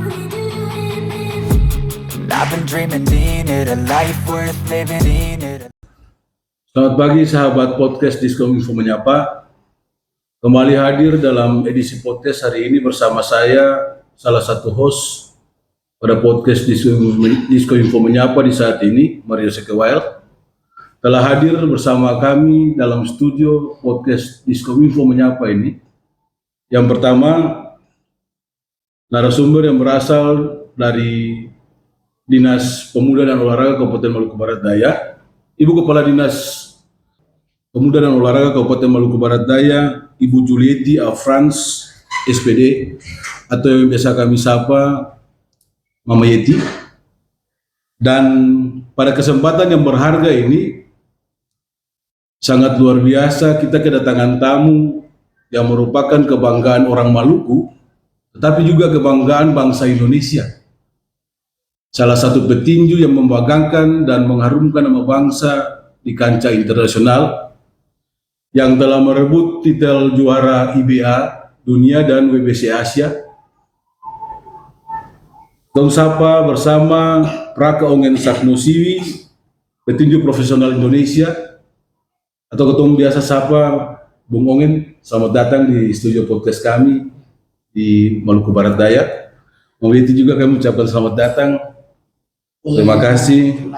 I've been dreaming in it, a life worth living in it. Selamat pagi sahabat podcast Diskominfo Menyapa. Kembali hadir dalam edisi podcast hari ini bersama saya, salah satu host pada podcast Diskominfo Menyapa di saat ini, Mario Sekewail. Telah hadir bersama kami dalam studio podcast Diskominfo Menyapa ini. Yang pertama, narasumber yang berasal dari Dinas Pemuda dan Olahraga Kabupaten Maluku Barat Daya, Ibu Kepala Dinas Pemuda dan Olahraga Kabupaten Maluku Barat Daya, Ibu Julieti A. Frans, SPD, atau yang biasa kami sapa Mama Yeti. Dan pada kesempatan yang berharga ini, sangat luar biasa kita kedatangan tamu yang merupakan kebanggaan orang Maluku, tetapi juga kebanggaan bangsa Indonesia. Salah satu petinju yang membanggakan dan mengharumkan nama bangsa di kancah internasional, yang telah merebut titel juara IBA Dunia dan WBC Asia. Tong sapa bersama Praka Ongen Saknosiwi, petinju profesional Indonesia, atau ketemu biasa sapa Bung Ongen. Selamat datang di studio podcast kami di Maluku Barat Daya. Mau itu juga kami ucapkan selamat datang. Terima kasih.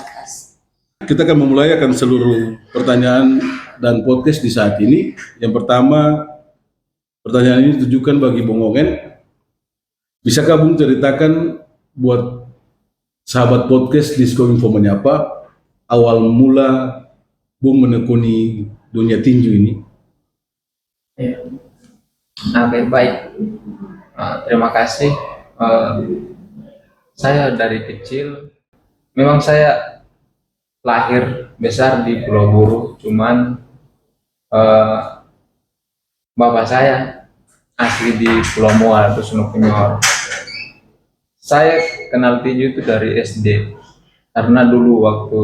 Kita akan memulai seluruh pertanyaan dan podcast di saat ini. Yang pertama, pertanyaan ini ditujukan bagi Bung Ongen. Bisakah Bung ceritakan buat sahabat podcast Diskominfo Menyapa, awal mula Bung menekuni dunia tinju ini? Oke, baik. Terima kasih. Saya dari kecil, memang saya lahir besar di Pulau Buru, cuman bapak saya asli di Pulau Muar, Dusun Penyor. Saya kenal tinju itu dari SD, karena dulu waktu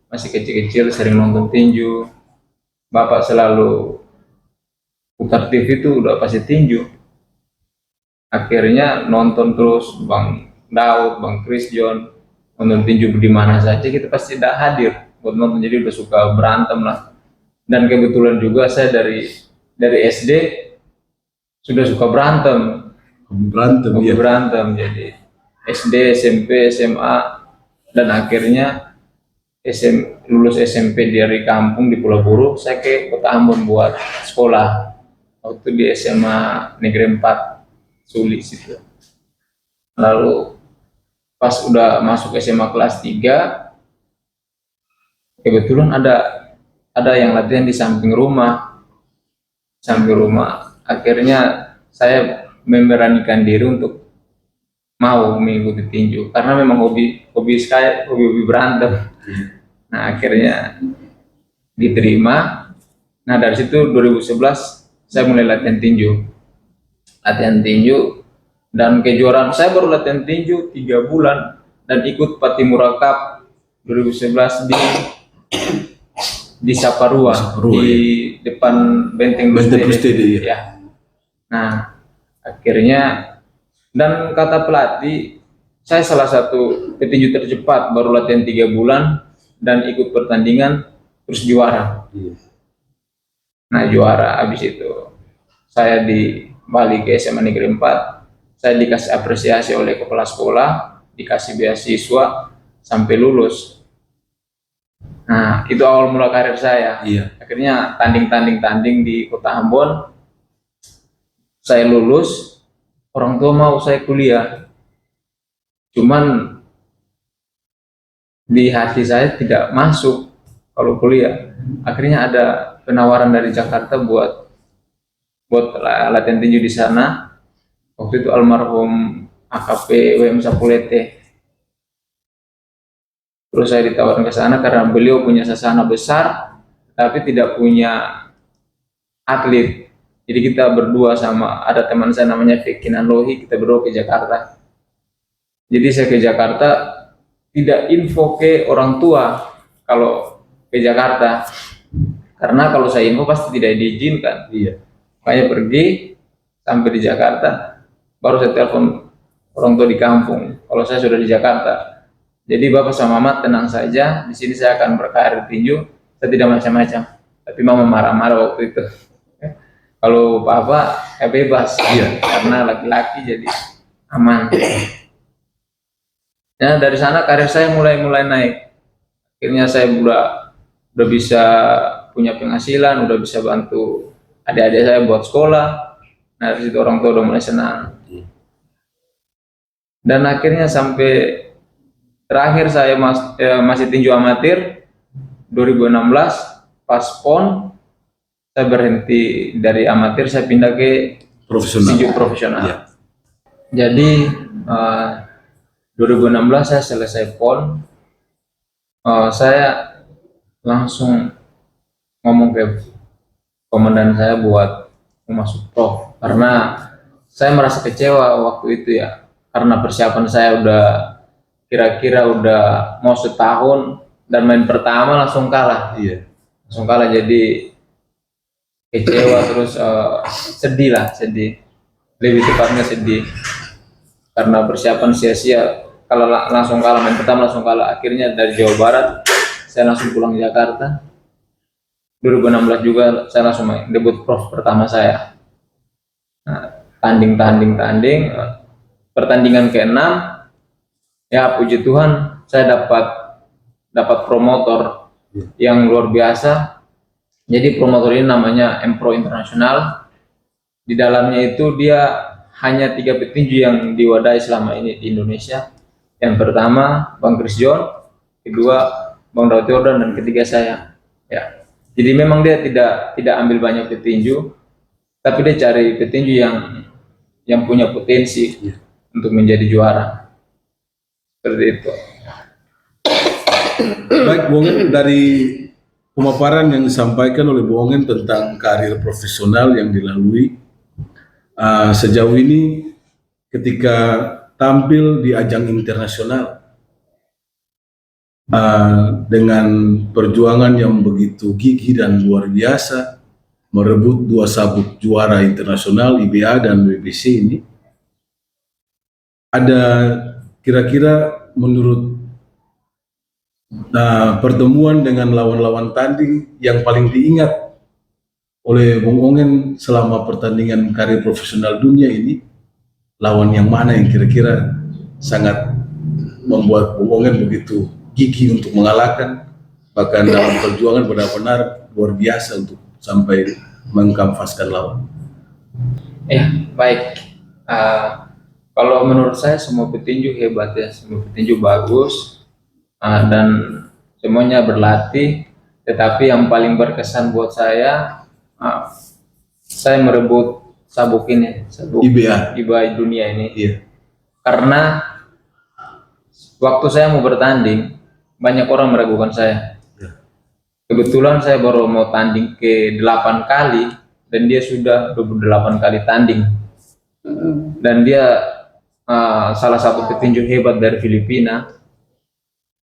masih kecil-kecil sering nonton tinju. Bapak selalu putar TV itu udah pasti tinju. Akhirnya nonton terus Bang Daud, Bang Chris John, nonton tinju di mana saja kita pasti udah hadir buat nonton, jadi udah suka berantem lah. Dan kebetulan juga saya dari SD sudah suka berantem, Iya. Berantem. Jadi SD, SMP, SMA, dan akhirnya lulus SMP dari kampung di Pulau Buru, saya ke Kota Ambon buat sekolah. Waktu di SMA Negeri 4 Suli situ. Lalu pas udah masuk SMA kelas 3, kebetulan ada yang latihan di samping rumah. Akhirnya saya memberanikan diri untuk mau mengikuti tinju, karena memang hobi berantem. Nah, akhirnya diterima. Nah, dari situ 2011 saya mulai latihan tinju, dan kejuaraan saya baru latihan tinju 3 bulan dan ikut Patimura Cup 2011 di Saparua, di depan Benteng Stadium. Ya. Nah, akhirnya, dan kata pelatih, saya salah satu petinju tercepat, baru latihan 3 bulan dan ikut pertandingan terus juara. Nah, juara. Habis itu saya balik ke SMA Negeri 4, saya dikasih apresiasi oleh kepala sekolah, dikasih beasiswa sampai lulus. Nah, itu awal mula karir saya. Akhirnya tanding di Kota Ambon, saya lulus. Orang tua mau saya kuliah, cuman di hati saya tidak masuk kalau kuliah. Akhirnya ada penawaran dari Jakarta buat latihan tinju di sana. Waktu itu almarhum AKP WM Sapulete. Terus saya ditawarkan ke sana karena beliau punya sasana besar, tapi tidak punya atlet. Jadi kita berdua sama ada teman saya namanya Fikinan Lohi, kita berdua ke Jakarta. Jadi saya ke Jakarta, tidak info ke orang tua kalau ke Jakarta, karena kalau saya info pasti tidak diizinkan. Makanya pergi sampai di Jakarta, baru saya telepon orang tua di kampung. Kalau saya sudah di Jakarta. Jadi bapak sama mama tenang saja. Di sini saya akan berkarir tinju. Saya tidak macam-macam. Tapi mama marah-marah waktu itu. Kalau papa bebas, karena laki-laki jadi aman. Ya dari sana karir saya mulai naik. Akhirnya saya udah bisa punya penghasilan, udah bisa bantu adik-adik saya buat sekolah. Nah dari situ orang tua udah mulai senang. Dan akhirnya sampai terakhir saya masih tinju amatir 2016 pas PON saya berhenti dari amatir, saya pindah ke tinju profesional. Iya. Jadi 2016 saya selesai PON, saya langsung ngomong ke komandan saya buat masuk prof karena saya merasa kecewa waktu itu ya, karena persiapan saya udah kira-kira udah mau setahun dan main pertama langsung kalah. Langsung kalah, jadi kecewa terus sedih, lebih tepatnya sedih karena persiapan sia-sia. Kalau langsung kalah, main pertama langsung kalah. Akhirnya dari Jawa Barat saya langsung pulang ke Jakarta. 2016 juga saya langsung main debut prof pertama saya. Nah, tanding pertandingan ke-6 ya puji Tuhan saya dapat promotor yang luar biasa. Jadi promotor ini namanya M-Pro Internasional. Di dalamnya itu dia hanya 3 petinju yang diwadahi selama ini di Indonesia. Yang pertama Bang Chris John, kedua Bang Daud Yordan, dan ketiga saya. Ya. Jadi memang dia tidak ambil banyak petinju, tapi dia cari petinju yang punya potensi untuk menjadi juara. Seperti itu. Baik, Bung Ongen, dari pemaparan yang disampaikan oleh Bung Ongen tentang karir profesional yang dilalui sejauh ini ketika tampil di ajang internasional dengan perjuangan yang begitu gigih dan luar biasa, merebut 2 sabuk juara internasional IBA dan WBC ini, ada kira-kira menurut pertemuan dengan lawan-lawan tanding yang paling diingat oleh Bung Ongen selama pertandingan karir profesional dunia ini, lawan yang mana yang kira-kira sangat membuat Bung Ongen begitu gigih untuk mengalahkan, bahkan dalam perjuangan benar-benar luar biasa untuk sampai mengkamfaskan lawan? Ya, baik. Kalau menurut saya semua petinju hebat ya, semua petinju bagus, dan semuanya berlatih. Tetapi yang paling berkesan buat saya merebut sabuk IBA dunia ini. Karena waktu saya mau bertanding, banyak orang meragukan saya. Kebetulan saya baru mau tanding ke 8 kali, dan dia sudah 28 kali tanding. Dan dia salah satu petinju hebat dari Filipina,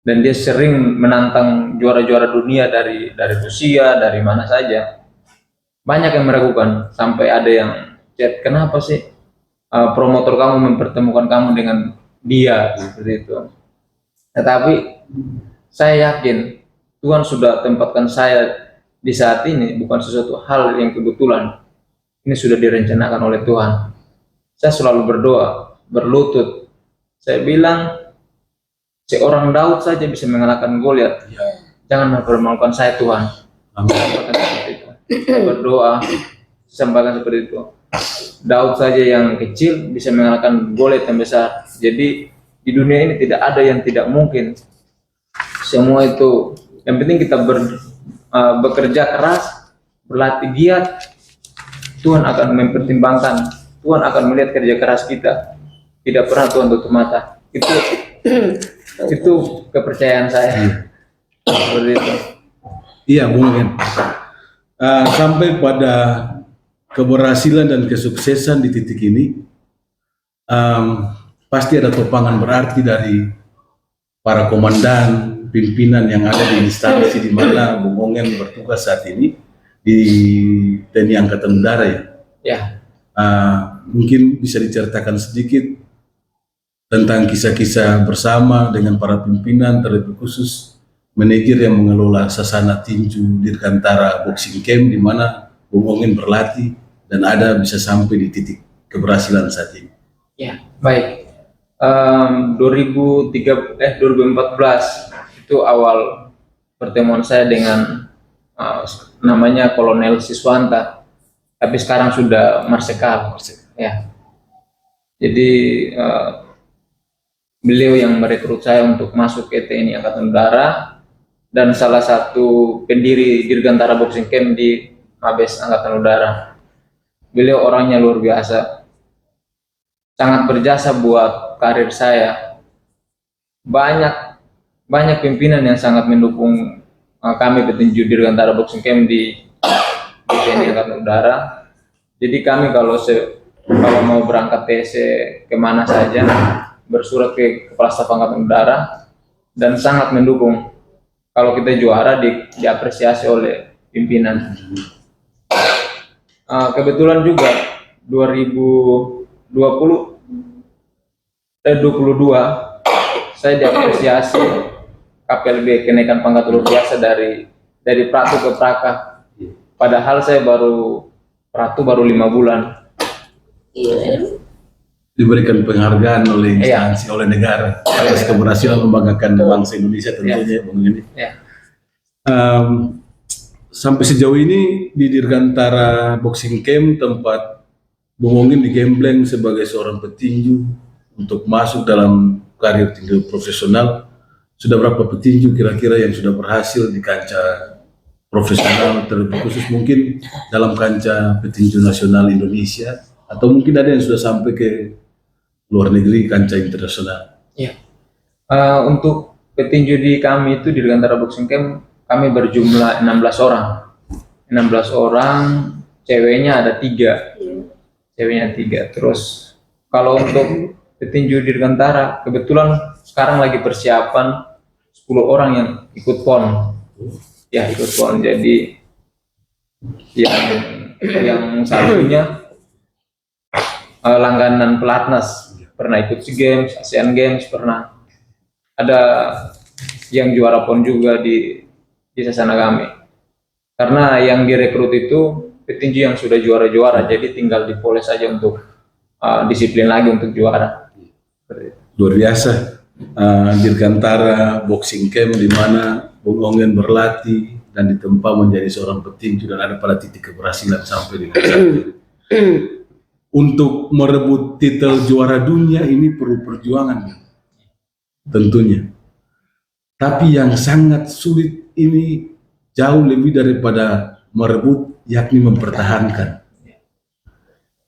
dan dia sering menantang juara-juara dunia dari Rusia, dari mana saja. Banyak yang meragukan, sampai ada yang chat, kenapa sih promotor kamu mempertemukan kamu dengan dia, seperti itu. Tetapi saya yakin Tuhan sudah tempatkan saya di saat ini bukan sesuatu hal yang kebetulan. Ini sudah direncanakan oleh Tuhan. Saya selalu berdoa, berlutut. Saya bilang, seorang Daud saja bisa mengalahkan Goliat. Jangan mempermalukan saya, Tuhan. Saya berdoa, sampaikan seperti itu. Daud saja yang kecil bisa mengalahkan Goliat yang besar. Jadi di dunia ini tidak ada yang tidak mungkin. Semua itu, yang penting kita bekerja keras, berlatih giat. Tuhan akan mempertimbangkan, Tuhan akan melihat kerja keras kita. Tidak pernah Tuhan tutup mata. Itu kepercayaan saya. Seperti itu. Iya, Bung Ongen. Sampai pada keberhasilan dan kesuksesan di titik ini, pasti ada topangan berarti dari para komandan, pimpinan yang ada di instansi di mana Bung Ongen bertugas saat ini di TNI Angkatan Udara ya. Ya. Mungkin bisa diceritakan sedikit tentang kisah-kisah bersama dengan para pimpinan, terlebih khusus manajer yang mengelola Sasana Tinju Dirgantara Boxing Camp, di mana Bung Ongen berlatih dan ada bisa sampai di titik keberhasilan saat ini. Ya, baik. 2014 itu awal pertemuan saya dengan namanya Kolonel Siswanta, tapi sekarang sudah Marsikal. Ya, jadi beliau yang merekrut saya untuk masuk ke TNI Angkatan Udara dan salah satu pendiri Dirgantara Boxing Camp di Mabes Angkatan Udara. Beliau orangnya luar biasa, sangat berjasa buat karir saya. Banyak pimpinan yang sangat mendukung kami petinju Dirgantara Boxing Camp di TNI Angkatan Udara. Jadi kami kalau mau berangkat TC kemana saja, bersurat ke Kepala Staf Angkatan Udara dan sangat mendukung. Kalau kita juara diapresiasi oleh pimpinan. Kebetulan juga 2022 saya diapresiasi KPLB kenaikan pangkat luar biasa dari Pratu ke Praka. Padahal saya Pratu baru 5 bulan. Diberikan penghargaan oleh instansi, oleh negara atas keberhasilan membanggakan bangsa Indonesia tentunya. Sampai sejauh ini di Dirgantara Boxing Camp, tempat Bung Ongen digembleng sebagai seorang petinju untuk masuk dalam karir tinju profesional, sudah berapa petinju kira-kira yang sudah berhasil di kancah profesional, terlebih khusus mungkin dalam kancah petinju nasional Indonesia, atau mungkin ada yang sudah sampai ke luar negeri, kancah internasional? Ya. Untuk petinju di kami itu di Dirgantara Boxing Camp, kami berjumlah 16 orang. 16 orang, ceweknya ada 3. Ceweknya 3. Terus kalau untuk petinju Dirgantara, kebetulan sekarang lagi persiapan 10 orang yang ikut PON. Ya, ikut PON. Jadi yang satunya langganan pelatnas, pernah ikut SEA Games, ASEAN Games, pernah ada yang juara PON juga di Sasana kami. Karena yang direkrut itu petinju yang sudah juara-juara, jadi tinggal dipoles saja untuk disiplin lagi untuk juara. Luar biasa. Dirgantara Boxing Camp, di mana Bung Ongen berlatih dan ditempa menjadi seorang petinju dan ada pada titik keberhasilan sampai di untuk merebut titel juara dunia ini perlu perjuangan tentunya. Tapi yang sangat sulit ini jauh lebih daripada merebut, yakni mempertahankan.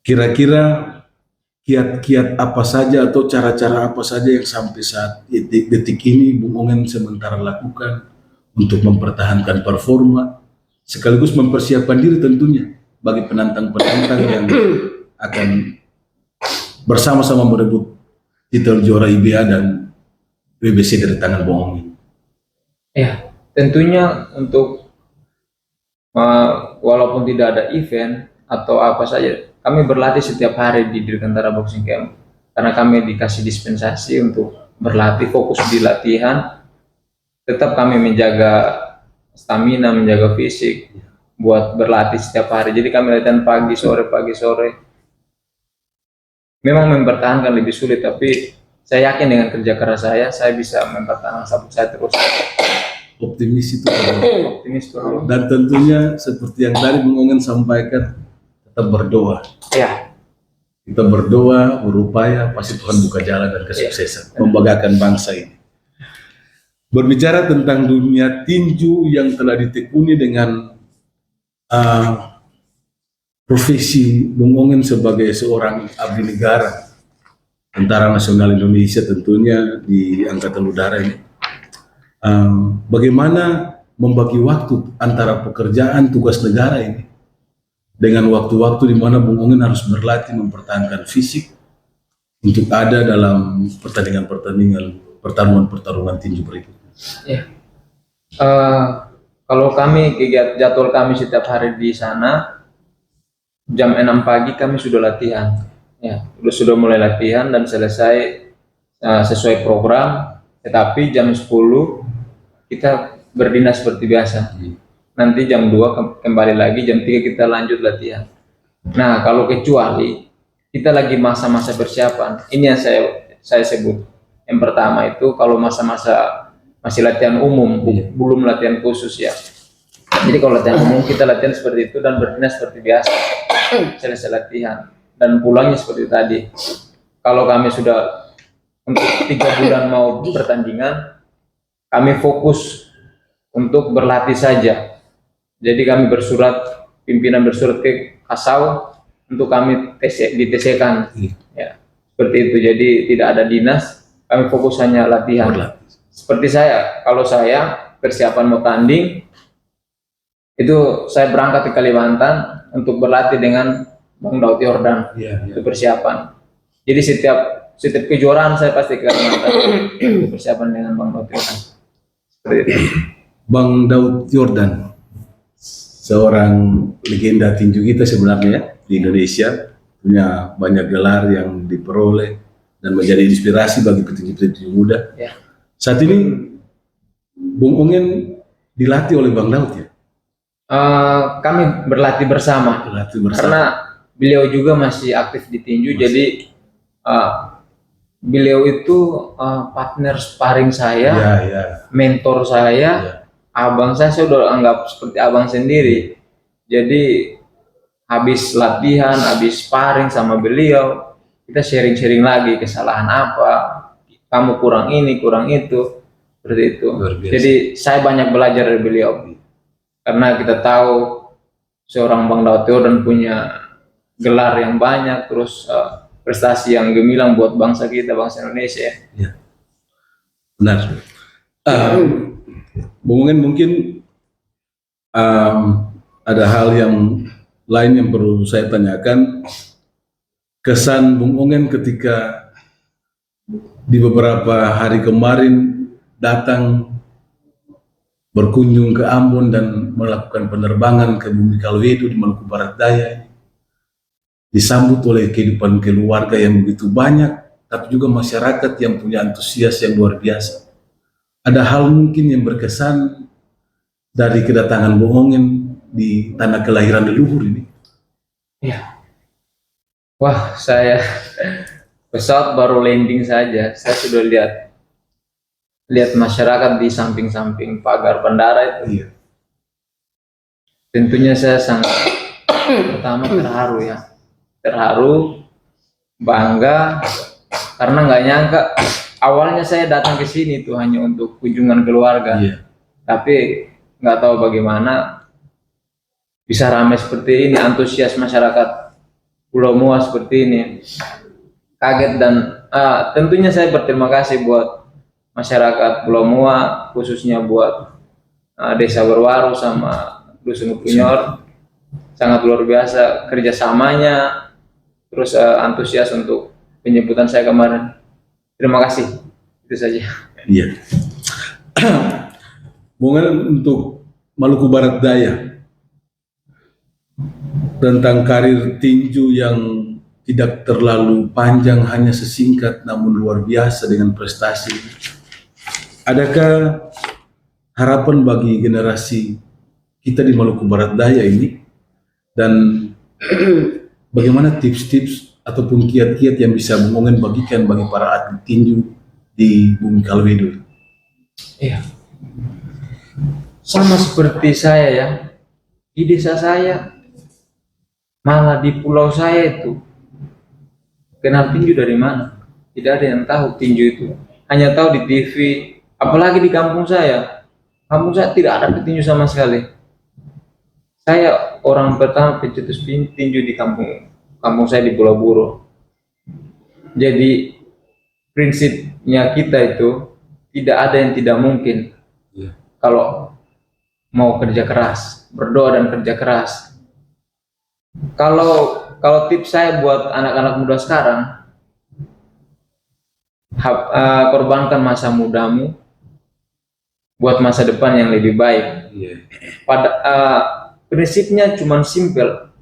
Kira-kira kiat-kiat apa saja atau cara-cara apa saja yang sampai saat detik ini Bung Ongen sementara lakukan untuk mempertahankan performa, sekaligus mempersiapkan diri tentunya bagi penantang-penantang yang akan bersama-sama merebut titel juara IBA dan WBC dari tangan Bung Ongen? Ya, tentunya untuk walaupun tidak ada event atau apa saja, kami berlatih setiap hari di Dirgantara Boxing Camp karena kami dikasih dispensasi untuk berlatih, fokus di latihan. Tetap kami menjaga stamina, menjaga fisik buat berlatih setiap hari. Jadi kami latihan pagi sore. Memang mempertahankan lebih sulit, tapi saya yakin dengan kerja keras saya bisa mempertahankan sabuk saya terus. Optimis itu. Optimis terus. Dan tentunya seperti yang tadi Bung Ongen sampaikan, tetap berdoa. Ya. Kita berdoa, berupaya, pasti Tuhan buka jalan dan kesuksesan membanggakan bangsa ini. Berbicara tentang dunia tinju yang telah ditekuni dengan profesi Bung Ongen sebagai seorang abdi negara, Tentara Nasional Indonesia tentunya di Angkatan Udara ini, bagaimana membagi waktu antara pekerjaan tugas negara ini dengan waktu-waktu di mana Bung Ongen harus berlatih mempertahankan fisik untuk ada dalam pertarungan tinju berikutnya? Ya. Kalau kami jadwal kami setiap hari di sana jam 6 pagi kami sudah latihan. Ya, sudah mulai latihan dan selesai sesuai program, tetapi jam 10 kita berdinas seperti biasa. Nanti jam 2 kembali lagi, jam 3 kita lanjut latihan. Nah, kalau kecuali kita lagi masa-masa persiapan, ini yang saya sebut. Yang pertama itu kalau masa-masa masih latihan umum, belum latihan khusus ya. Jadi kalau latihan umum kita latihan seperti itu dan berdinas seperti biasa. Selesai latihan dan pulangnya seperti tadi. Kalau kami sudah untuk 3 bulan mau pertandingan, kami fokus untuk berlatih saja. Jadi kami pimpinan bersurat ke Kasau untuk kami di TC-kan. Ya, seperti itu. Jadi tidak ada dinas, kami fokus hanya latihan. Seperti kalau saya persiapan mau tanding, itu saya berangkat ke Kalimantan untuk berlatih dengan Bang Daud Yordan. Itu persiapan. Jadi setiap kejuaraan saya pasti ke Kalimantan untuk persiapan dengan Bang Daud Yordan. Seperti itu. Bang Daud Yordan, seorang legenda tinju kita sebenarnya di Indonesia, punya banyak gelar yang diperoleh dan menjadi inspirasi bagi petinju-petinju muda. Ya. Saat ini Bung Ongen dilatih oleh Bang Daud ya? Kami berlatih bersama. Karena beliau juga masih aktif di tinju, jadi beliau itu partner sparring saya, mentor saya, abang saya sudah anggap seperti abang sendiri. Jadi habis latihan, habis sparring sama beliau, kita sharing-sharing lagi kesalahan apa, kamu kurang ini, kurang itu, seperti itu. Jadi saya banyak belajar dari beliau, karena kita tahu seorang Bang Daud Yordan punya gelar yang banyak, terus prestasi yang gemilang buat bangsa kita, bangsa Indonesia. Ya. Benar. Bung Ongen, mungkin ada hal yang lain yang perlu saya tanyakan. Kesan Bung Ongen ketika di beberapa hari kemarin datang berkunjung ke Ambon dan melakukan penerbangan ke Bumi Kalwedo di Maluku Barat Daya, disambut oleh kehidupan keluarga yang begitu banyak, tapi juga masyarakat yang punya antusias yang luar biasa. Ada hal mungkin yang berkesan dari kedatangan Bung Ongen di tanah kelahiran leluhur ini? Ya. Wah, saya pesawat baru landing saja, saya sudah lihat masyarakat di samping-samping pagar bandara itu. Iya. Tentunya saya sangat pertama terharu, bangga, karena nggak nyangka. Awalnya saya datang ke sini tuh hanya untuk kunjungan keluarga, tapi nggak tahu bagaimana bisa ramai seperti ini, antusias masyarakat Pulau Mua seperti ini. Kaget dan tentunya saya berterima kasih buat masyarakat Pulau Mua, khususnya buat Desa Berwaru sama Dusun Punyor. Sangat luar biasa kerjasamanya, terus antusias untuk penjemputan saya kemarin. Terima kasih, itu saja. Iya. Mungkin untuk Maluku Barat Daya, tentang karir tinju yang tidak terlalu panjang, hanya sesingkat namun luar biasa dengan prestasi. Adakah harapan bagi generasi kita di Maluku Barat Daya ini, dan bagaimana tips-tips ataupun kiat-kiat yang bisa Bung Ongen bagikan bagi para atlet tinju di Bumi Kalwedo? Iya, sama seperti saya ya, di desa saya, malah di pulau saya itu, kenal tinju dari mana? Tidak ada yang tahu tinju itu, hanya tahu di TV, apalagi di kampung saya. Kampung saya tidak ada petinju sama sekali. Saya orang pertama pencetus tinju di kampung saya di Pulau Buro. Jadi prinsipnya kita itu tidak ada yang tidak mungkin. Kalau mau kerja keras, berdoa dan kerja keras. Kalau tips saya buat anak-anak muda sekarang, korbankan masa mudamu buat masa depan yang lebih baik. Prinsipnya cuma simple,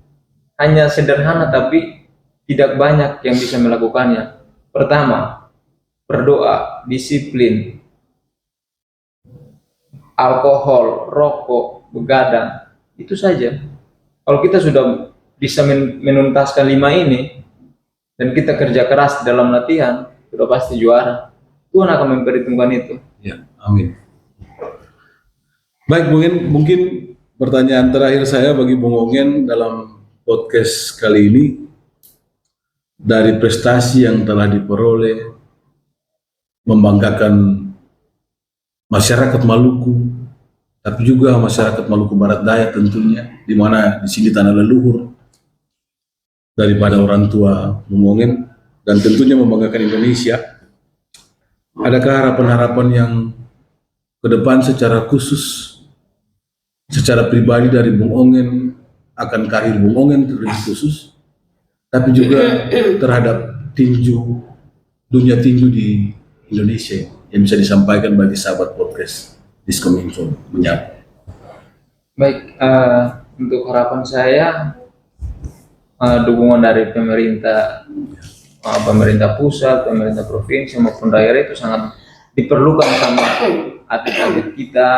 hanya sederhana tapi tidak banyak yang bisa melakukannya. Pertama, berdoa, disiplin, alkohol, rokok, begadang, itu saja. Kalau kita sudah bisa menuntaskan 5 ini dan kita kerja keras dalam latihan, sudah pasti juara. Tuhan akan memperhitungkan itu. Ya, amin. Baik, mungkin pertanyaan terakhir saya bagi Bung Ongen dalam podcast kali ini, dari prestasi yang telah diperoleh, membanggakan masyarakat Maluku, tapi juga masyarakat Maluku Barat Daya tentunya, di mana di sini tanah leluhur daripada orang tua Bung Ongen, dan tentunya membanggakan Indonesia. Adakah harapan-harapan yang ke depan secara khusus, secara pribadi dari Bung Ongen akan karir Bung Ongen terlebih khusus, tapi juga terhadap tinju, dunia tinju di Indonesia yang bisa disampaikan bagi sahabat podcast Diskominfo menyapa? Baik, untuk harapan saya, dukungan dari pemerintah pusat, pemerintah provinsi maupun daerah itu sangat diperlukan sama atlet-atlet kita,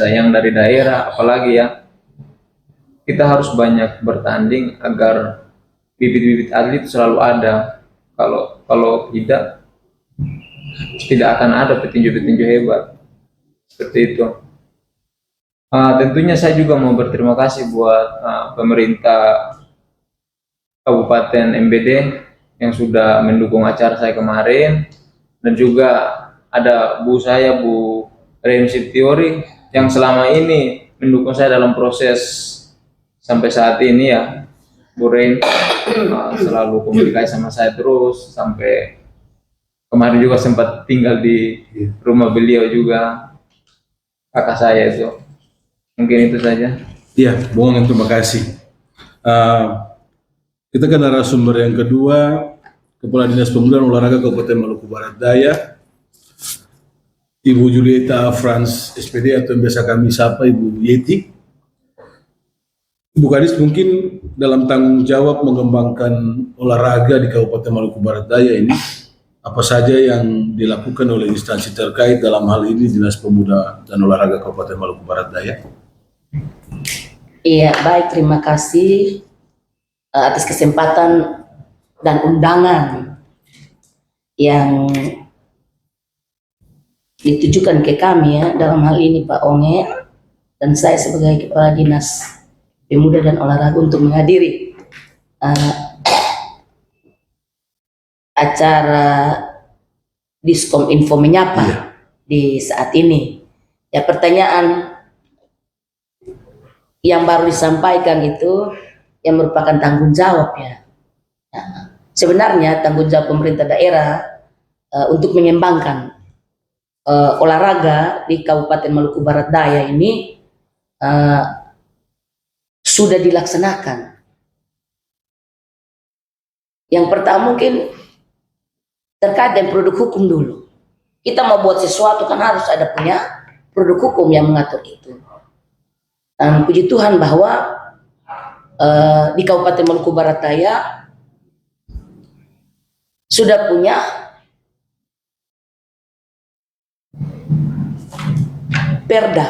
yang dari daerah. Apalagi ya, kita harus banyak bertanding agar bibit-bibit atlet selalu ada. Kalau tidak akan ada petinju-petinju hebat seperti itu. Tentunya saya juga mau berterima kasih buat pemerintah Kabupaten MBD yang sudah mendukung acara saya kemarin, dan juga ada Bu Remsi Teori yang selama ini mendukung saya dalam proses sampai saat ini ya. Bu Ren selalu komunikasi sama saya terus, sampai kemarin juga sempat tinggal di rumah beliau juga, kakak saya itu. Mungkin itu saja. Iya, Bung Ongen, terima kasih. Kita ke narasumber yang kedua, Kepala Dinas Pemuda dan Olahraga Kabupaten Maluku Barat Daya, Ibu Julieta Frans SPD, atau yang biasa kami sapa Ibu Yeti. Ibu Kadis, mungkin dalam tanggung jawab mengembangkan olahraga di Kabupaten Maluku Barat Daya ini, apa saja yang dilakukan oleh instansi terkait, dalam hal ini Dinas Pemuda dan Olahraga Kabupaten Maluku Barat Daya? Iya, baik, terima kasih atas kesempatan dan undangan yang ditujukan ke kami ya, dalam hal ini Pak Onge dan saya sebagai Kepala Dinas Pemuda dan Olahraga untuk menghadiri acara Diskominfo menyapa di saat ini. Ya, pertanyaan yang baru disampaikan itu yang merupakan tanggung jawab ya. Nah, sebenarnya tanggung jawab pemerintah daerah untuk mengembangkan olahraga di Kabupaten Maluku Barat Daya ini sudah dilaksanakan. Yang pertama mungkin terkait dengan produk hukum dulu. Kita mau buat sesuatu kan harus ada punya produk hukum yang mengatur itu. Dan puji Tuhan bahwa di Kabupaten Maluku Barat Daya sudah punya perda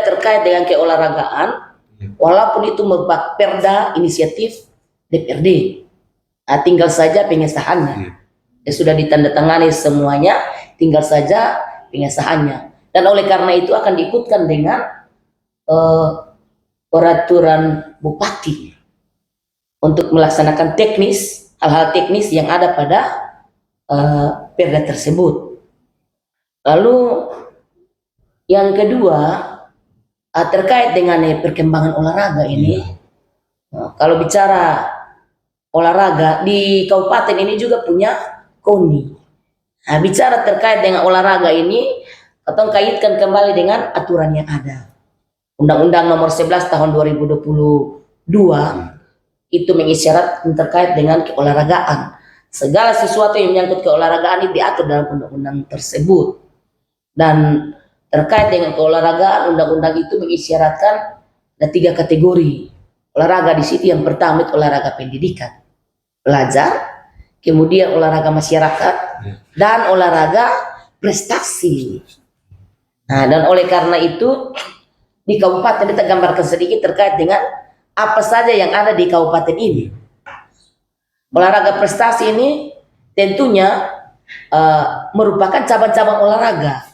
terkait dengan keolahragaan, walaupun itu merupakan perda inisiatif DPRD. Nah, tinggal saja pengesahannya. Ya, sudah ditandatangani semuanya, tinggal saja pengesahannya. Dan oleh karena itu akan diikutkan dengan peraturan bupati untuk melaksanakan hal-hal teknis yang ada pada perda tersebut. Lalu yang kedua terkait dengan perkembangan olahraga ini, kalau bicara olahraga di kabupaten ini juga punya KONI. Nah, bicara terkait dengan olahraga ini, atau kaitkan kembali dengan aturan yang ada. Undang-Undang Nomor 11 Tahun 2022 itu mengisyarat terkait dengan keolahragaan. Segala sesuatu yang menyangkut keolahragaan ini diatur dalam undang-undang tersebut. Dan terkait dengan keolahragaan, undang-undang itu mengisyaratkan ada 3 kategori olahraga di situ. Yang pertama itu olahraga pendidikan, pelajar. kemudian olahraga masyarakat, dan olahraga prestasi. Nah, dan oleh karena itu di kabupaten kita gambarkan sedikit terkait dengan apa saja yang ada di kabupaten ini. Olahraga prestasi ini tentunya merupakan cabang-cabang olahraga.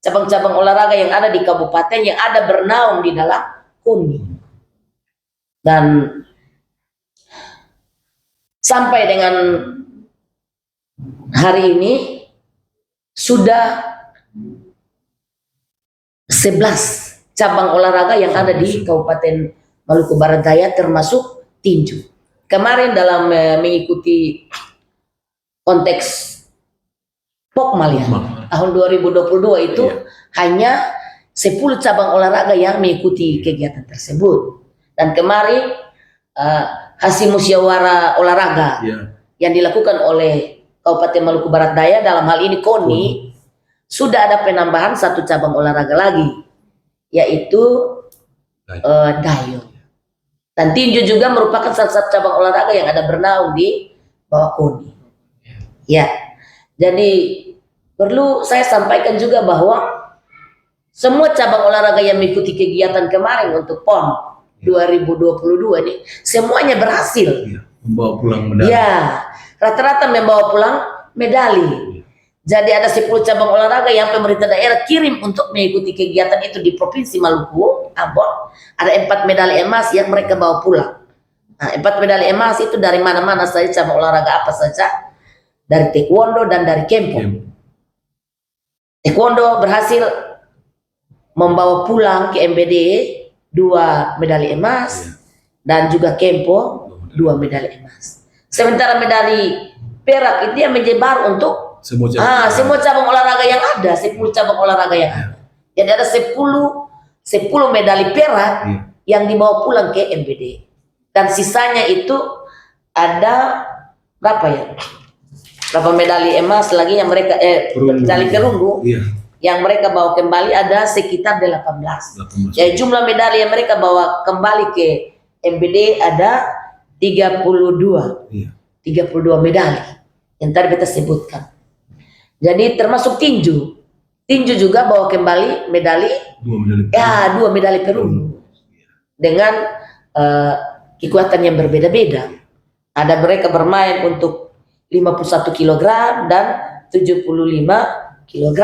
Cabang-cabang olahraga yang ada di kabupaten yang ada bernaung di dalam KONI. Dan sampai dengan hari ini sudah 11 cabang olahraga yang ada di Kabupaten Maluku Barat Daya termasuk tinju. Kemarin dalam mengikuti konteks Pokmal ya, tahun 2022 itu hanya 10 cabang olahraga yang mengikuti kegiatan tersebut. Dan kemarin hasil musyawarah olahraga yang dilakukan oleh Kabupaten Maluku Barat Daya, dalam hal ini KONI, sudah ada penambahan 1 cabang olahraga lagi, yaitu dayung. Dan tinju juga merupakan salah satu cabang olahraga yang ada bernaung di bawah KONI. Ya, jadi perlu saya sampaikan juga bahwa semua cabang olahraga yang mengikuti kegiatan kemarin untuk PON 2022 ini semuanya berhasil membawa pulang medali. Ya, rata-rata membawa pulang medali. Jadi ada 10 cabang olahraga yang pemerintah daerah kirim untuk mengikuti kegiatan itu di Provinsi Maluku, Ambon. Ada 4 medali emas yang mereka bawa pulang. Nah, 4 medali emas itu dari mana-mana saja, cabang olahraga apa saja. Dari taekwondo dan dari kempo. Taekwondo berhasil membawa pulang ke MBD 2 medali emas dan juga kempo 2 medali emas. Sementara medali perak itu yang menyebar untuk semua cabang olahraga yang ada, 10 cabang olahraga yang ada. Jadi ada 10 medali perak yang dibawa pulang ke MBD. Dan sisanya itu ada berapa ya? Berapa medali emas lagi yang mereka medali perunggu yang mereka bawa kembali ada sekitar 18. Jadi jumlah medali yang mereka bawa kembali ke MBD ada 32. 32 medali yang tadi kita sebutkan. Jadi termasuk tinju. Tinju juga bawa kembali medali 2 medali perunggu. Dengan kekuatan yang berbeda-beda. Ada mereka bermain untuk 51 kg dan 75 kg.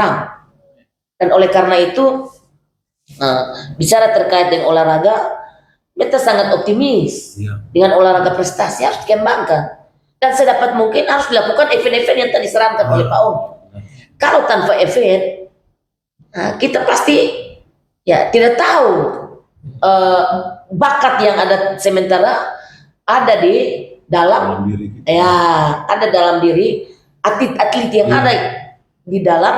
Dan oleh karena itu bicara terkait dengan olahraga, kita sangat optimis dengan olahraga prestasi harus dikembangkan. Dan sedapat mungkin harus dilakukan event-event yang tadi disarankan oleh Pak Om. Kalau tanpa event, kita pasti ya tidak tahu bakat yang ada, sementara ada di dalam ada dalam diri atlet-atlet yang ada di dalam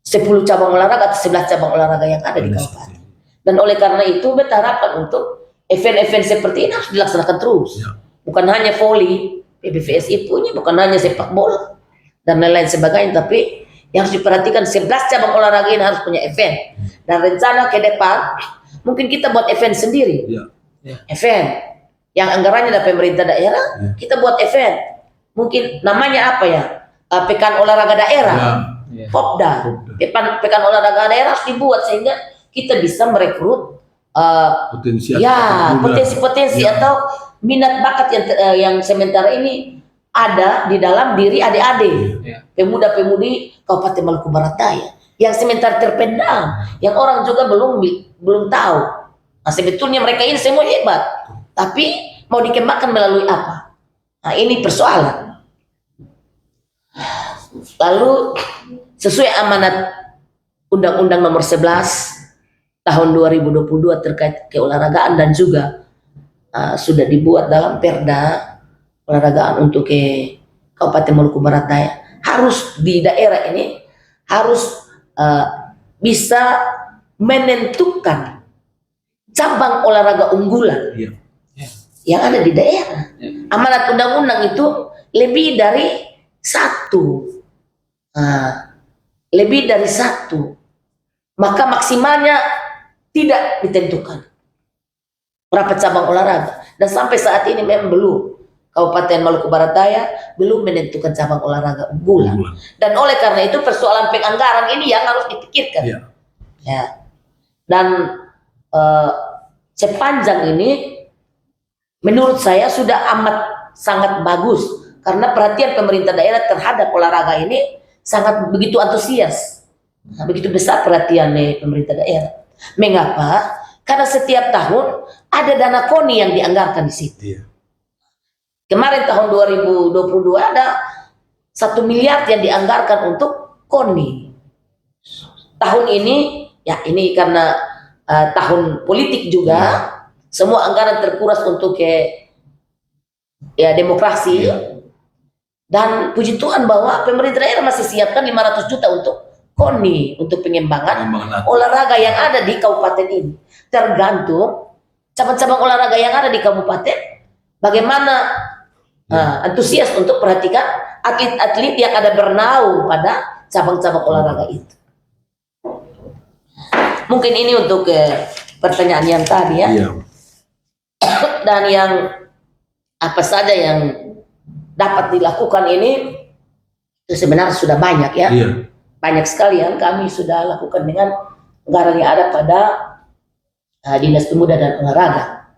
10 cabang olahraga atau 11 cabang olahraga yang ada di kabupaten. Dan oleh karena itu kita harapkan untuk event-event seperti ini harus dilaksanakan terus. Bukan hanya voli, PBVSI punya, bukan hanya sepak bola dan lain-lain sebagainya, tapi yang harus diperhatikan 11 cabang olahraga ini harus punya event. Dan rencana ke depan mungkin kita buat event sendiri. Event yang anggarannya dari pemerintah daerah, kita buat event. Mungkin namanya apa ya? Pekan olahraga daerah. Popda. Pekan olahraga daerah harus dibuat sehingga kita bisa merekrut potensi-potensi atau minat bakat yang sementara ini ada di dalam diri adik-adik pemuda-pemudi Kabupaten Maluku Barat Daya yang sementara terpendam, yang orang juga belum tahu. Nah, sebetulnya mereka ini semua hebat, tapi mau dikembangkan melalui apa? Nah, ini persoalan. Lalu sesuai amanat Undang-Undang Nomor 11 Tahun 2022 terkait keolahragaan dan juga sudah dibuat dalam Perda olahragaan untuk ke Kabupaten Maluku Barat Daya, harus di daerah ini harus bisa menentukan cabang olahraga unggulan yang ada di daerah. Amanat undang-undang itu lebih dari 1, lebih dari 1, maka maksimalnya tidak ditentukan berapa cabang olahraga. Dan sampai saat ini memang belum Kabupaten Maluku Barat Daya belum menentukan cabang olahraga unggulan. Dan oleh karena itu persoalan penganggaran ini yang harus dipikirkan. Iya. Ya. Dan sepanjang ini menurut saya sudah amat sangat bagus karena perhatian pemerintah daerah terhadap olahraga ini sangat begitu antusias. Nah, begitu besar perhatian pemerintah daerah. Mengapa? Karena setiap tahun ada dana KONI yang dianggarkan di situ. Iya. Kemarin tahun 2022 ada 1 miliar yang dianggarkan untuk KONI. Tahun ini, ya ini karena tahun politik juga, semua anggaran terkuras untuk ya demokrasi. Dan puji Tuhan bahwa pemerintah daerah masih siapkan 500 juta untuk KONI, untuk pengembangan olahraga yang ada di kabupaten ini. Tergantung cabang-cabang olahraga yang ada di kabupaten, bagaimana antusias untuk perhatikan atlet-atlet yang ada bernaung pada cabang-cabang olahraga itu. Mungkin ini untuk pertanyaan yang tadi ya. Iya. Dan yang apa saja yang dapat dilakukan ini itu sebenarnya sudah banyak ya. Iya. Banyak sekali yang kami sudah lakukan dengan anggaran yang ada pada Dinas Pemuda dan Olahraga.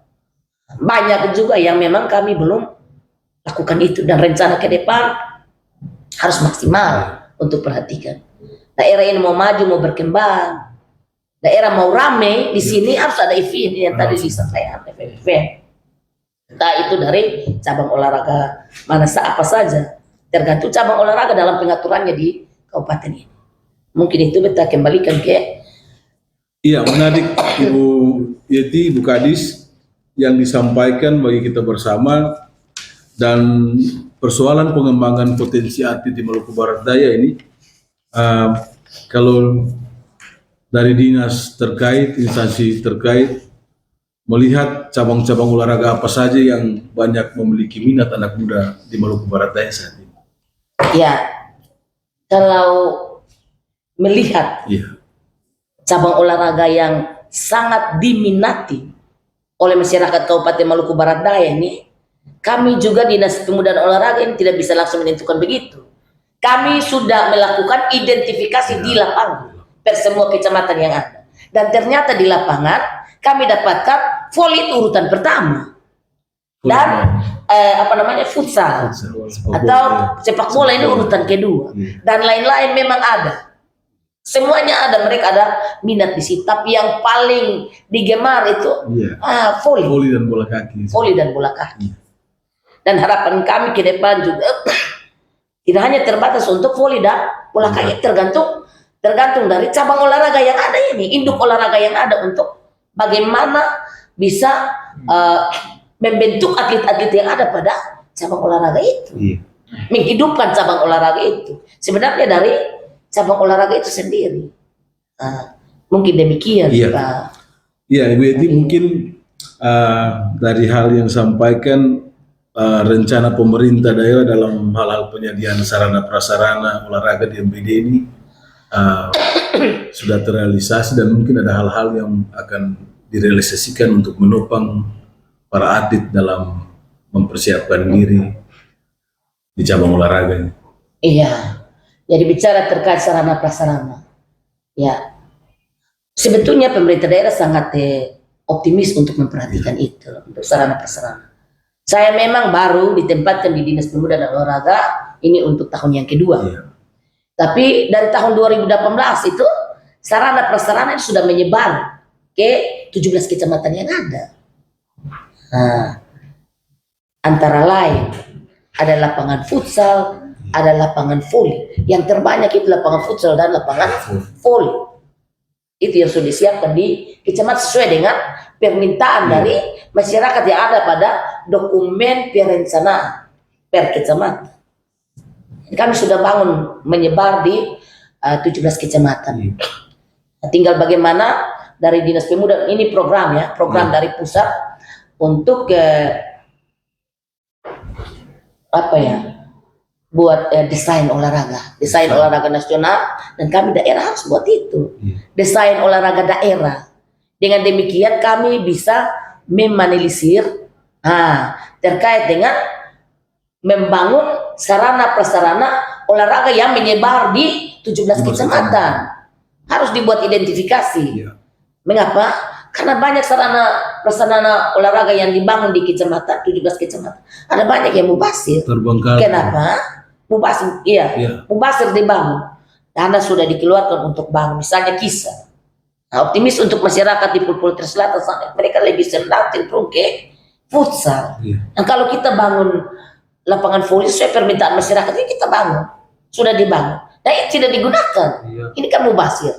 Banyak juga yang memang kami belum lakukan itu, dan rencana ke depan harus maksimal untuk perhatikan. Daerah ini mau maju, mau berkembang, daerah mau rame, di sini harus ada event yang tadi disampaikan, event. Entah itu dari cabang olahraga mana apa saja, tergantung cabang olahraga dalam pengaturannya di kabupaten ini. Mungkin itu kita kembalikan ke. Iya, menarik Ibu Yeti, Ibu Kadis yang disampaikan bagi kita bersama. Dan persoalan pengembangan potensi atlet di Maluku Barat Daya ini, kalau dari dinas terkait, instansi terkait, melihat cabang-cabang olahraga apa saja yang banyak memiliki minat anak muda di Maluku Barat Daya saat ini. Ya, kalau melihat cabang olahraga yang sangat diminati oleh masyarakat Kabupaten Maluku Barat Daya ini, kami juga Dinas Pemuda dan Olahraga ini tidak bisa langsung menentukan begitu. Kami sudah melakukan identifikasi di lapangan per semua kecamatan yang ada. Dan ternyata di lapangan kami dapatkan voli itu urutan pertama. Dan futsal atau sepak bola ini urutan kedua. Dan lain-lain memang ada. Semuanya ada, mereka ada minat di situ. Tapi yang paling digemar itu voli. Voli dan bola kaki. Voli dan bola kaki. Dan harapan kami ke depan juga tidak hanya terbatas untuk voli dan bola kaki, tergantung dari cabang olahraga yang ada ini, induk olahraga yang ada, untuk bagaimana bisa membentuk atlet-atlet yang ada pada cabang olahraga itu, menghidupkan cabang olahraga itu. Sebenarnya dari cabang olahraga itu sendiri. Mungkin demikian. Iya, Ibu Yeti, mungkin dari hal yang disampaikan, rencana pemerintah daerah dalam hal-hal penyediaan sarana prasarana olahraga di MPD ini sudah terrealisasi, dan mungkin ada hal-hal yang akan direalisasikan untuk menopang para atlet dalam mempersiapkan diri di cabang olahraga ini. Iya, jadi bicara terkait sarana prasarana, ya sebetulnya pemerintah daerah sangat optimis untuk memperhatikan itu, untuk sarana prasarana. Saya memang baru ditempatkan di Dinas Pemuda dan Olahraga ini untuk tahun yang kedua. Tapi dari tahun 2018 itu sarana prasarana sudah menyebar ke 17 kecamatan yang ada. Antara lain ada lapangan futsal, ada lapangan voli. Yang terbanyak itu lapangan futsal dan lapangan voli. Itu yang sudah disiapkan di kecamatan sesuai dengan permintaan dari masyarakat yang ada pada dokumen perencanaan per kecamatan. Kami sudah bangun menyebar di 17 kecamatan. Tinggal bagaimana dari Dinas Pemuda, ini program ya, program dari pusat untuk buat desain olahraga nasional, dan kami daerah harus buat itu, desain olahraga daerah. Dengan demikian kami bisa meminimalisir terkait dengan membangun sarana prasarana olahraga yang menyebar di 17 kecamatan. Harus dibuat identifikasi. Iya. Mengapa? Karena banyak sarana prasarana olahraga yang dibangun di kecamatan, 17 kecamatan. Ada banyak yang mubazir. Terbengkalai. Kenapa? Mubazir, Iya. mubazir dibangun. Dana sudah dikeluarkan untuk bangun, misalnya kisah. Nah, optimis untuk masyarakat di Pulau Selatan, mereka lebih senang cenderung ke futsal. Iya. Nah, kalau kita bangun lapangan voli sesuai permintaan masyarakat, ini kita bangun, sudah dibangun. Nah, ini tidak digunakan. Iya. Ini kan mubazir.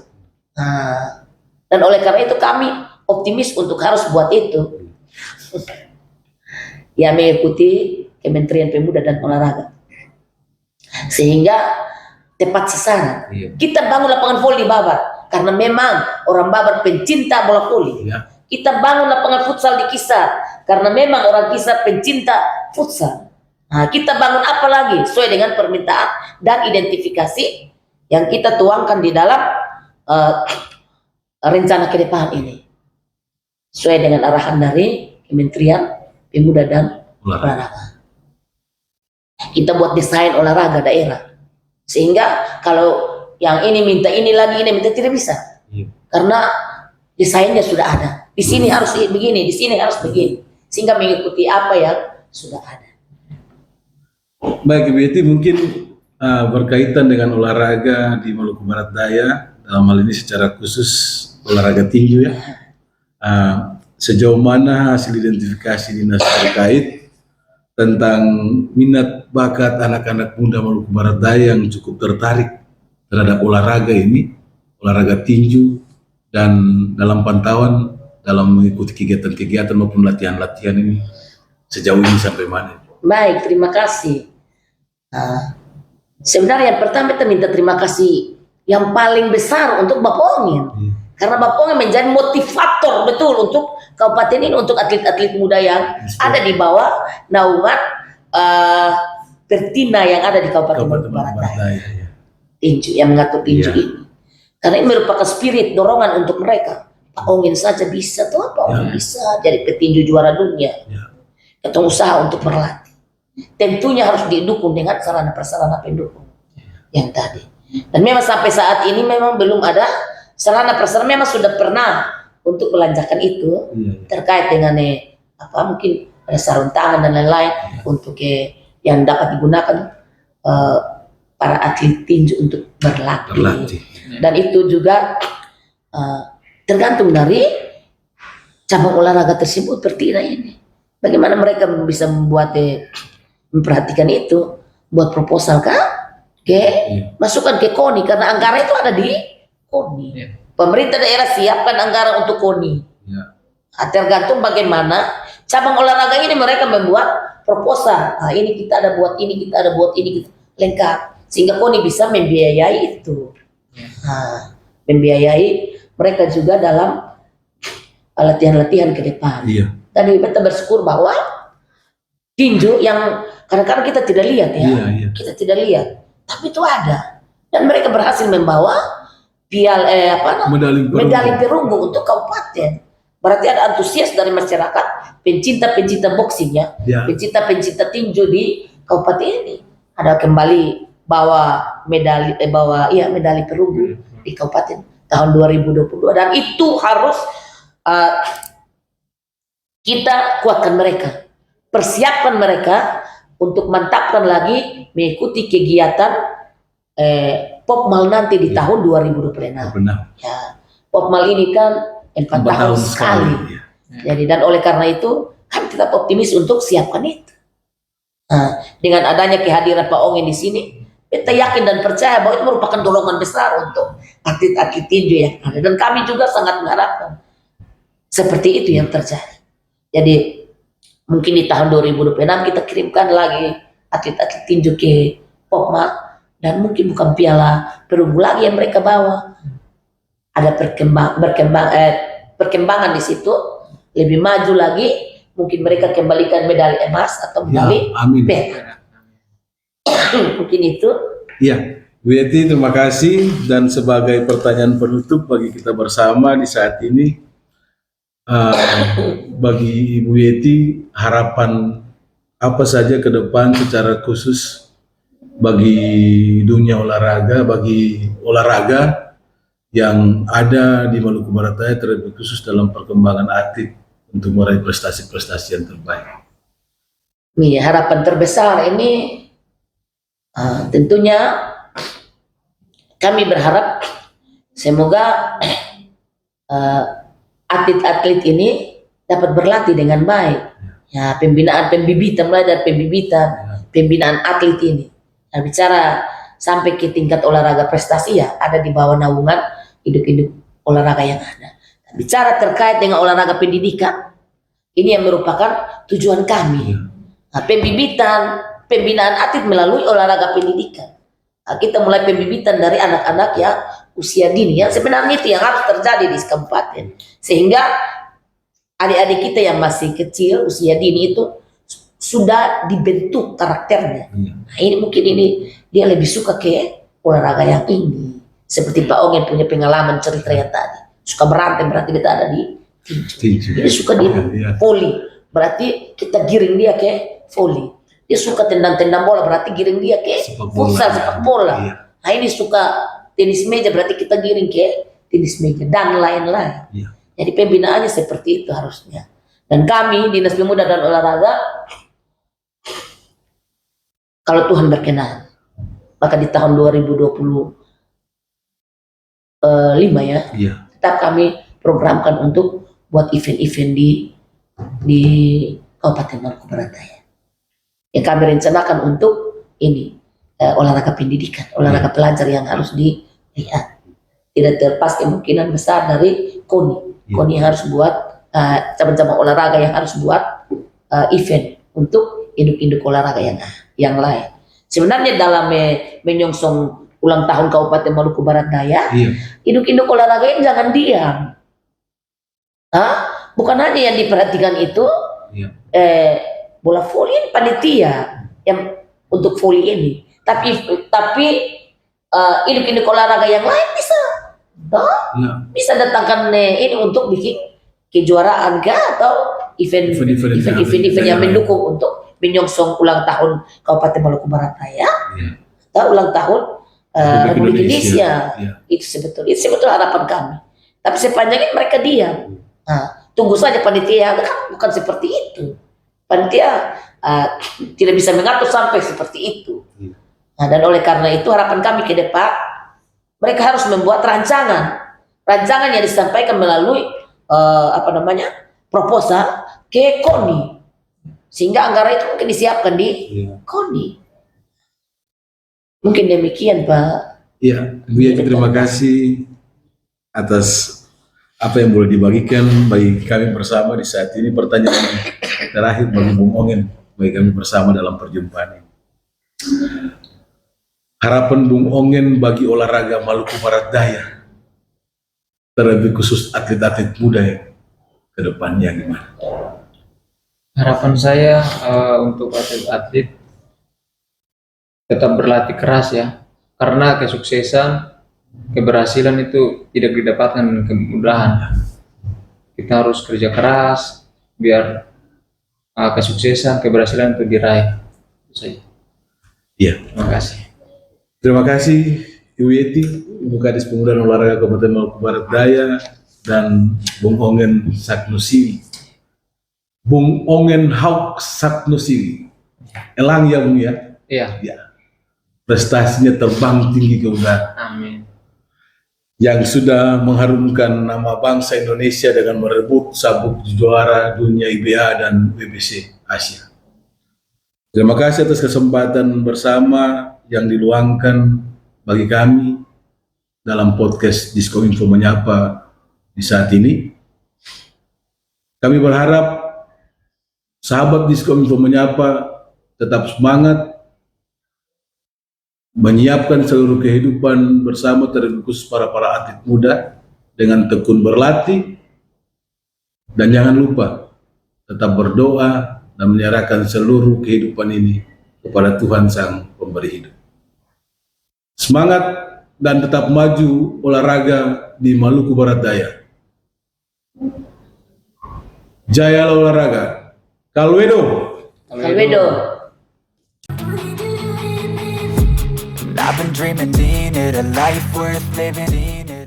Nah, dan oleh karena itu kami optimis untuk harus buat itu. Ya, mengikuti Kementerian Pemuda dan Olahraga. Sehingga tepat sasaran. Iya. Kita bangun lapangan voli di Babat karena memang orang Babat pencinta bola voli. Iya. Kita bangun lapangan futsal di Kisar karena memang orang Kisar pencinta futsal. Nah, kita bangun apa lagi sesuai dengan permintaan dan identifikasi yang kita tuangkan di dalam rencana ke depan ini. Sesuai dengan arahan dari Kementerian Pemuda dan Olahraga. Kita buat desain olahraga daerah. Sehingga kalau yang ini minta ini lagi, ini minta, tidak bisa. Iya. Karena desainnya sudah ada. Di sini harus begini, di sini harus begini. Sehingga mengikuti apa yang sudah ada. Baik, Ibu Yeti, mungkin berkaitan dengan olahraga di Maluku Barat Daya, dalam hal ini secara khusus olahraga tinju ya. Sejauh mana hasil identifikasi dinas terkait tentang minat bakat anak-anak muda Maluku Barat Daya yang cukup tertarik terhadap olahraga ini, olahraga tinju, dan dalam pantauan dalam mengikuti kegiatan-kegiatan maupun latihan-latihan ini sejauh ini sampai mana? Baik, terima kasih. Sebenarnya yang pertama kita minta terima kasih yang paling besar untuk Bapak Ongin. Karena Bapak Ongin menjadi motivator betul untuk kabupaten ini, untuk atlet-atlet muda yang ada di bawah naungan Pertina yang ada di Kabupaten Maluku Barat Daya. Tinju, yang mengatur tinju ini. Karena ini merupakan spirit dorongan untuk mereka. Pak Ongin saja bisa, tuh Pak Ongin bisa jadi petinju juara dunia. Kita usaha untuk berlatih. Tentunya harus didukung dengan sarana prasarana pendukung yang tadi. Dan memang sampai saat ini memang belum ada sarana prasarana. Memang sudah pernah untuk melancarkan itu terkait dengan mungkin ada sarung tangan dan lain-lain untuk yang dapat digunakan para atlet tinju untuk berlatih. Dan itu juga tergantung dari cabang olahraga tersebut seperti ini. Bagaimana mereka bisa membuat memperhatikan itu, buat proposal masukkan ke KONI karena anggaran itu ada di KONI. Pemerintah daerah siapkan anggaran untuk KONI. Tergantung bagaimana cabang olahraga ini mereka membuat proposal. Ini kita ada buat ini, kita ada buat ini, lengkap. Sehingga KONI bisa membiayai itu. Membiayai mereka juga dalam latihan-latihan ke depan. Dan kita bersyukur bahwa tinju yang kadang-kadang kita tidak lihat kita tidak lihat, tapi itu ada. Dan mereka berhasil membawa medali perunggu untuk kabupaten. Berarti ada antusias dari masyarakat, pencinta-pencinta boxing pencinta-pencinta tinju di kabupaten ini. Ada kembali bawa medali perunggu di kabupaten tahun 2022, dan itu harus kita kuatkan mereka, persiapkan mereka untuk mantapkan lagi mengikuti kegiatan Popmal nanti di tahun 2026. Popmal ini kan 4 tahun sekali. Jadi dan oleh karena itu kami tetap optimis untuk siapkan itu. Dengan adanya kehadiran Pak Ongin di sini, kita yakin dan percaya bahwa itu merupakan dorongan besar untuk atlet-atlet tinju yang ada. Dan kami juga sangat mengharapkan seperti itu yang terjadi. Jadi mungkin di tahun 2026 kita kirimkan lagi atlet-atlet tinju ke Popmal, dan mungkin bukan piala perunggu lagi yang mereka bawa. Ada perkembangan di situ, lebih maju lagi, mungkin mereka kembalikan medali emas atau medali perak. Mungkin itu. Iya, Bu Yeti, terima kasih. Dan sebagai pertanyaan penutup bagi kita bersama di saat ini, bagi Ibu Yeti, harapan apa saja ke depan secara khusus bagi dunia olahraga, bagi olahraga yang ada di Maluku Barat Daya, terlebih khusus dalam perkembangan atlet untuk meraih prestasi-prestasi yang terbaik. Nih, harapan terbesar ini tentunya kami berharap semoga atlet-atlet ini dapat berlatih dengan baik. Ya, pembinaan pembibitan, mulai dari pembinaan atlet ini. Nah, bicara sampai ke tingkat olahraga prestasi ya ada di bawah naungan induk-induk olahraga yang ada. Nah, bicara terkait dengan olahraga pendidikan, ini yang merupakan tujuan kami. Nah, pembinaan atlet melalui olahraga pendidikan. Nah, kita mulai pembibitan dari anak-anak yang usia dini, yang sebenarnya itu yang harus terjadi di kabupaten, sehingga adik-adik kita yang masih kecil usia dini itu sudah dibentuk karakternya. Nah, ini mungkin dia lebih suka ke olahraga yang ini, seperti Pak Ongen punya pengalaman cerita yang tadi, suka berantem berarti kita ada di tinju. Dia suka di voli, berarti kita giring dia ke voli. Dia suka tendang-tendang bola, berarti giring dia ke futsal, sepak bola. Nah, ini suka tenis meja, berarti kita giring ke tenis meja dan lain-lain. Jadi pembinaannya seperti itu harusnya. Dan kami Dinas Pemuda dan Olahraga, kalau Tuhan berkenan, maka di tahun 2025 ya, tetap kami programkan untuk buat event-event di Kabupaten Maluku Barat Daya. Yang kami rencanakan untuk ini olahraga pendidikan, olahraga pelajar yang harus dilihat. Tidak terlepas kemungkinan besar dari KONI. KONI harus buat cabang-cabang olahraga yang harus buat event untuk induk-induk olahraga yang lain. Sebenarnya dalam menyongsong ulang tahun Kabupaten Maluku Barat Daya, induk-induk olahraga ini jangan diam. Bukan hanya yang diperhatikan itu bola voli ini panitia yang untuk voli ini, tapi induk-induk olahraga yang lain bisa datangkan ini untuk bikin kejuaraan atau event yang mendukung untuk menyongsong ulang tahun Kabupaten Maluku Barat Daya atau ulang tahun Republik Indonesia. Itu sebetulnya harapan kami. Tapi sepanjang ini mereka diam. Tunggu saja panitia, kan bukan seperti itu. Panitia tidak bisa mengatur sampai seperti itu. Dan oleh karena itu harapan kami ke depan, mereka harus membuat rancangan yang disampaikan melalui proposal ke KONI, sehingga anggaran itu mungkin disiapkan di KONI. Mungkin demikian, Pak. Ya, Bu Yeti, terima kasih atas apa yang boleh dibagikan bagi kami bersama di saat ini. Pertanyaan terakhir bagi Bung Ongen, bagi kami bersama dalam perjumpaan ini. Harapan Bung Ongen bagi olahraga Maluku Barat Daya, terlebih khusus atlet-atlet muda yang ke depannya gimana? Harapan saya untuk atlet-atlet tetap berlatih keras ya, karena kesuksesan, keberhasilan itu tidak didapatkan dengan kemudahan. Kita harus kerja keras biar kesuksesan, keberhasilan itu diraih. Itu saja. Iya. Terima kasih. Terima kasih Ibu Yeti, Ibu Kadis Pemuda dan Olahraga Kabupaten Maluku Barat Daya, dan Bung Ongen Saknusiri. Bung Ongen Hauk Saknusiri. Elang ya Bung ya? Iya. Ya. Prestasinya terbang tinggi ke udara. Amin. Yang sudah mengharumkan nama bangsa Indonesia dengan merebut sabuk juara dunia IBA dan WBC Asia. Terima kasih atas kesempatan bersama yang diluangkan bagi kami dalam podcast Diskominfo Menyapa di saat ini. Kami berharap sahabat Diskominfo Menyapa tetap semangat menyiapkan seluruh kehidupan bersama, terlebih khusus para atlet muda, dengan tekun berlatih, dan jangan lupa tetap berdoa dan menyerahkan seluruh kehidupan ini kepada Tuhan Sang Pemberi Hidup. Semangat dan tetap maju olahraga di Maluku Barat Daya. Jaya olahraga. Kalwedo. Albedo. And I've been dreaming in it, a life worth living in it.